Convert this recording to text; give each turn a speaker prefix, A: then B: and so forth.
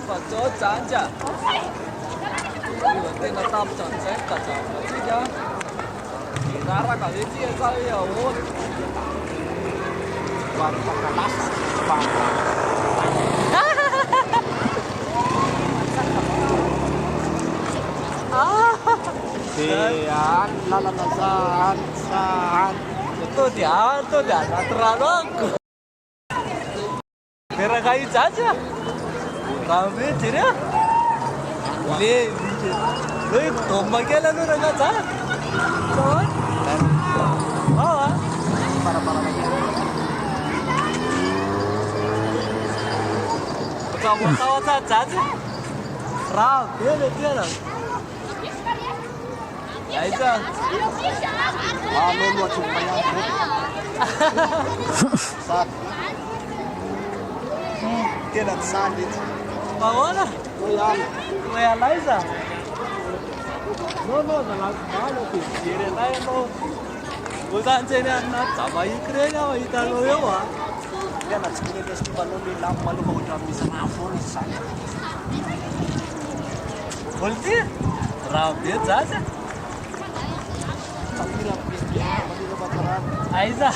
A: Phật chỗ chán chả nhưng tên là tâm trận sẽ cả chả chứ nhá thì ra ra cả cái chia sao hiểu luôn
B: Và cả lát và Sian, la san.
A: itu dia nah terlalu Tera kayu saja kami tidak ini lu tombak ya lalu raga cah kawan oh
B: Para lagi.
A: kamu tahu saja rau dia lah Aiza
B: Lulu cuma yang Sat. Dia dan sadit.
A: mau lah Kuya Liza no kalau pikir lain lo bukan jadi anak sama ikrenya wa italo yo wa
B: Dia nak sekali festival lulu lama lu mau dalam bisa nafur sana.
A: boleh rau dia saja
B: Tapi lah dia mandi lebaran.
A: Aiza